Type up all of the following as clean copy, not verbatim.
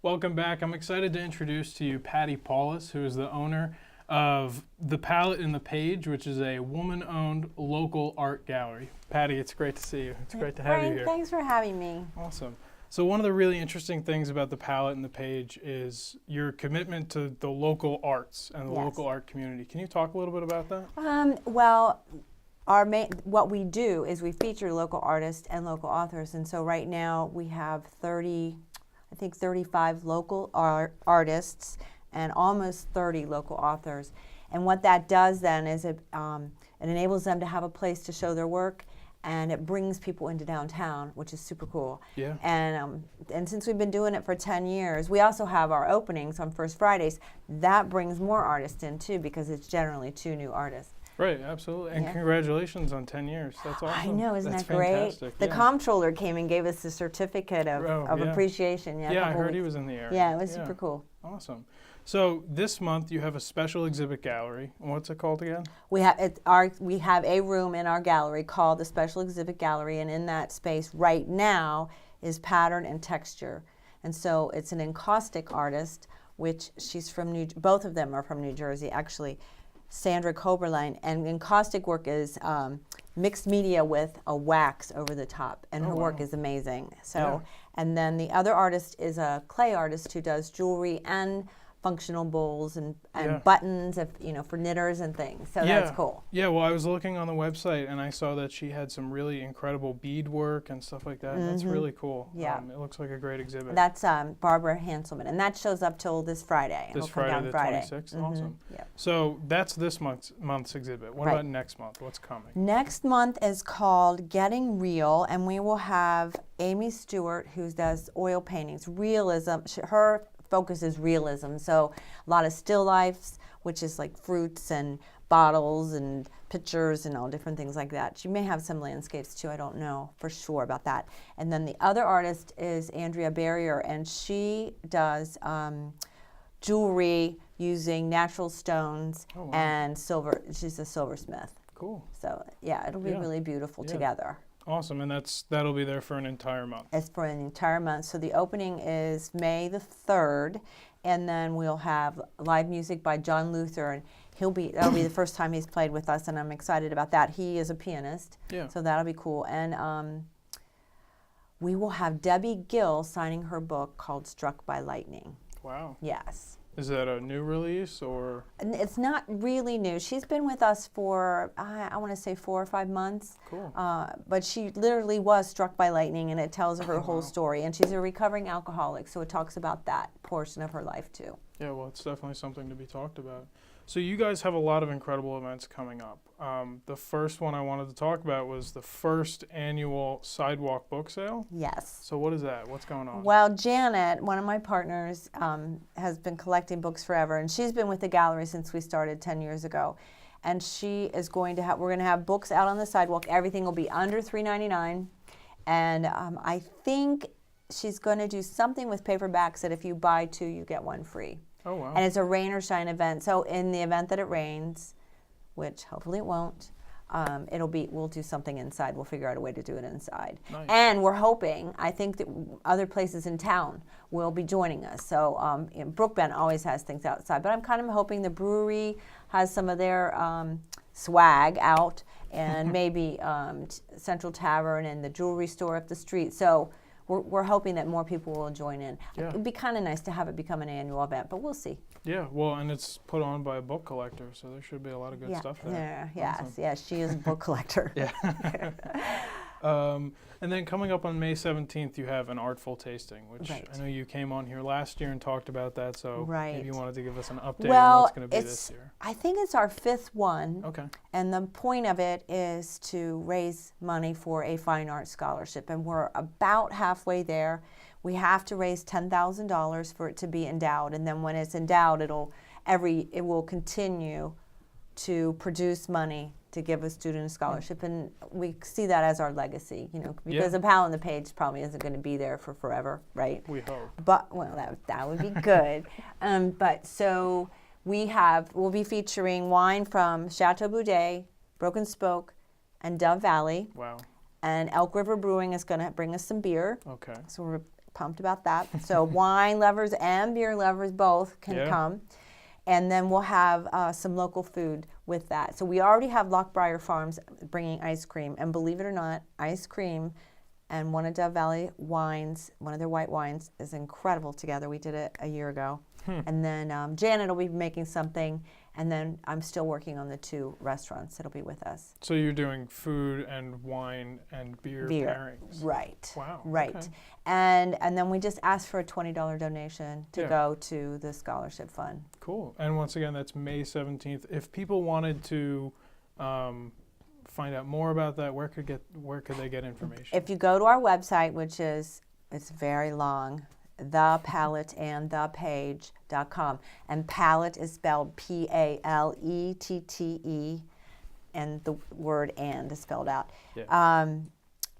Welcome back. I'm excited to introduce to you Patti Paulus, who is the owner of The Palette and the Page, which is a woman-owned local art gallery. Patti, it's great to see you. It's great to have you here. Thanks for having me. Awesome. So one of the really interesting things about The Palette and the Page is your commitment to the local arts and the local art community. Can you talk a little bit about that? Well, what we do is we feature local artists and local authors, and so right now we have 35 local artists and almost 30 local authors. And what that does then is it enables them to have a place to show their work, and it brings people into downtown, which is super cool. Yeah. And since we've been doing it for 10 years, we also have our openings on First Fridays. That brings more artists in too, because it's generally 2 new artists. Right, absolutely. And congratulations on 10 years. That's awesome. I know, isn't That's that great? fantastic. The comptroller came and gave us a certificate of yeah. appreciation. Yeah, I heard he was in the area. Yeah, it was super cool. Awesome. So this month you have a special exhibit gallery. What's it called again? We have a room in our gallery called the Special Exhibit Gallery, and in that space right now is pattern and texture. And so it's an encaustic artist, which she's from both of them are from New Jersey, actually. Sandra Koberlein, and encaustic work is mixed media with a wax over the top, and her work is amazing. So, and then the other artist is a clay artist who does jewelry and functional bowls and buttons, for knitters and things. So that's cool. Yeah, well, I was looking on the website and I saw that she had some really incredible beadwork and stuff like that. That's really cool. Yeah. It looks like a great exhibit. That's Barbara Hanselman, and that shows up till this Friday. This Friday, the 26th? Awesome. Yep. So that's this month's exhibit. What about next month? What's coming? Next month is called Getting Real, and we will have Amy Stewart, who does oil paintings, realism. Her focus is realism, so a lot of still lifes, which is like fruits and bottles and pictures and all different things like that. She may have some landscapes too, I don't know for sure about that. And then the other artist is Andrea Barrier, and she does jewelry using natural stones and silver. She's a silversmith. Cool. So yeah, it'll be really beautiful together. Awesome, and that'll be there for an entire month. It's for an entire month. So the opening is May the 3rd, and then we'll have live music by John Luther, and that'll be the first time he's played with us, and I'm excited about that. He is a pianist, so that'll be cool. And we will have Debbie Gill signing her book called Struck by Lightning. Wow. Yes. Is that a new release or? It's not really new. She's been with us for, I want to say 4 or 5 months. Cool. But she literally was struck by lightning, and it tells her whole story. And she's a recovering alcoholic, so it talks about that portion of her life too. Yeah, well, it's definitely something to be talked about. So you guys have a lot of incredible events coming up. The first one I wanted to talk about was the first annual Sidewalk Book Sale. Yes. So what is that? What's going on? Well, Janet, one of my partners, has been collecting books forever, and she's been with the gallery since we started 10 years ago. And she is going to we're going to have books out on the sidewalk. Everything will be under $3.99. And I think she's going to do something with paperbacks that if you buy 2, you get 1 free. Oh, wow. And it's a rain or shine event. So in the event that it rains, which hopefully it won't, we'll do something inside. We'll figure out a way to do it inside. Nice. And we're hoping, I think that other places in town will be joining us. So Brookbend always has things outside, but I'm kind of hoping the brewery has some of their swag out, and maybe Central Tavern and the jewelry store up the street. So we're hoping that more people will join in. Yeah. It'd be kind of nice to have it become an annual event, but we'll see. Yeah, well, and it's put on by a book collector, so there should be a lot of good stuff there. Yes, yes, she is a book collector. Yeah. And then coming up on May 17th, you have an artful tasting, which I know you came on here last year and talked about that, so maybe you wanted to give us an update on what's going to be this year. I think it's our 5th one. Okay. And the point of it is to raise money for a fine arts scholarship, and we're about halfway there. We have to raise $10,000 for it to be endowed, and then when it's endowed, it will continue to produce money to give a student a scholarship, and we see that as our legacy, because the Pal and the Page probably isn't going to be there for forever, right? We hope. But that would be good. But so we'll be featuring wine from Chateau Boudet, Broken Spoke, and Dove Valley. Wow. And Elk River Brewing is going to bring us some beer. Okay. So we're pumped about that. So wine lovers and beer lovers both can come. And then we'll have some local food with that. So we already have Lochbriar Farms bringing ice cream. And believe it or not, ice cream and one of Dove Valley wines, one of their white wines, is incredible together. We did it a year ago. And then Janet will be making something. And then I'm still working on the 2 restaurants that'll be with us. So you're doing food and wine and beer pairings. Right. Wow. Right. Okay. And then we just asked for a $20 donation to go to the scholarship fund. Cool. And once again, that's May 17th. If people wanted to find out more about that, where could they get information? If you go to our website, which is, it's very long, thepalettandthepage.com. And palette is spelled P-A-L-E-T-T-E, and the word "and" is spelled out.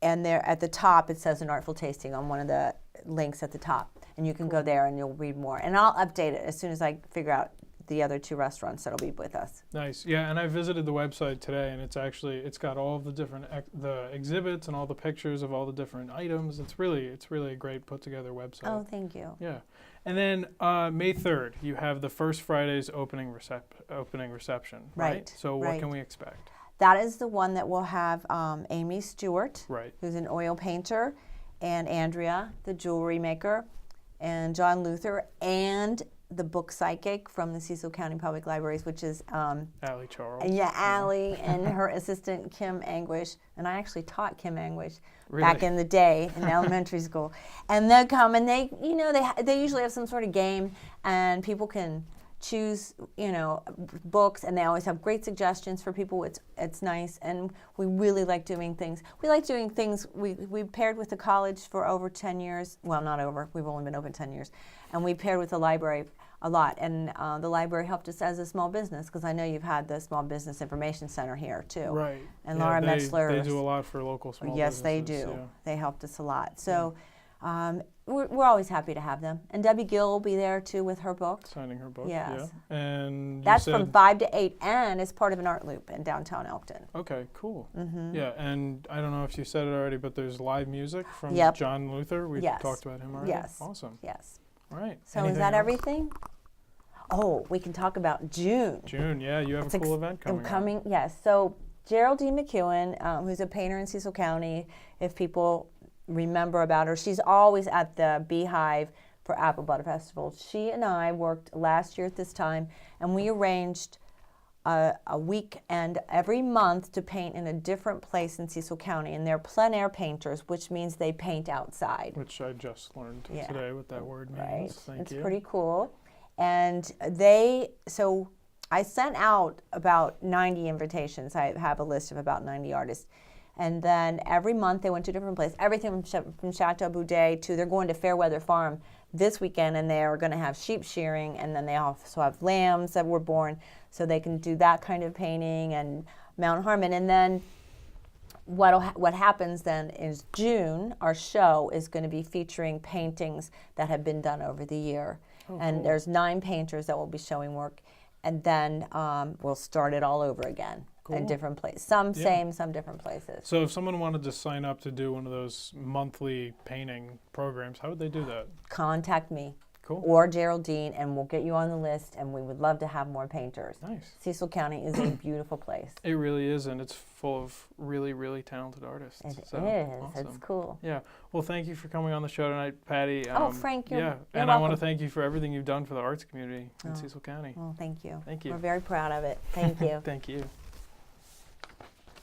And there at the top, it says an artful tasting on one of the links at the top. And you can go there and you'll read more. And I'll update it as soon as I figure out the other 2 restaurants that'll be with us. Nice. Yeah, and I visited the website today, and it's got all of the different the exhibits and all the pictures of all the different items. It's really a great put together website. Oh, thank you. Yeah. And then May 3rd, you have the First Friday's opening reception, right? So what can we expect? That is the one that will have Amy Stewart, who's an oil painter, and Andrea, the jewelry maker, and John Luther, and the book psychic from the Cecil County Public Libraries, which is Allie Charles. Yeah, Allie and her assistant Kim Anguish, and I actually taught Kim Anguish back in the day in elementary school. And they'll come and they usually have some sort of game, and people can choose books, and they always have great suggestions for people. It's nice, and we really like doing things. We paired with the college for over 10 years. Well, not over. We've only been open 10 years. And we paired with the library a lot, and the library helped us as a small business, because I know you've had the Small Business Information Center here too. Right. And Laura Metzler. They do a lot for local small businesses. Yes, they do. Yeah. They helped us a lot. So we're always happy to have them. And Debbie Gill will be there too with her book. Signing her book. Yes. Yeah. And that's from 5 to 8, and it's part of an art loop in downtown Elkton. Okay, cool. Yeah, and I don't know if you said it already, but there's live music from John Luther. We talked about him already. Yes. Awesome. Yes. All right. So is that everything? Oh, we can talk about June. June, yeah, you have a cool event coming up. Yes. So Geraldine McEwen, who's a painter in Cecil County, if people remember about her, she's always at the Beehive for Apple Butter Festival. She and I worked last year at this time, and we arranged a weekend every month to paint in a different place in Cecil County. And they're plein air painters, which means they paint outside. Which I just learned today what that word means. Right. Thank you. It's pretty cool. And so I sent out about 90 invitations. I have a list of about 90 artists. And then every month they went to a different place. Everything from Chateau Boudet to, they're going to Fairweather Farm this weekend, and they are going to have sheep shearing, and then they also have lambs that were born, so they can do that kind of painting, and Mount Harmon. And then what happens then is June, our show is going to be featuring paintings that have been done over the year. And cool. There's 9 painters that will be showing work, and then we'll start it all over again. Cool. In different places. Some same, some different places. So if someone wanted to sign up to do one of those monthly painting programs, how would they do that? Contact me. Cool. Or Geraldine, and we'll get you on the list, and we would love to have more painters. Nice. Cecil County is a beautiful place. It really is, and it's full of really, really talented artists. It is. Awesome. It's cool. Yeah. Well, thank you for coming on the show tonight, Patti. Frank, you're and welcome. I want to thank you for everything you've done for the arts community in Cecil County. Well, thank you. Thank you. We're very proud of it. Thank you. Thank you.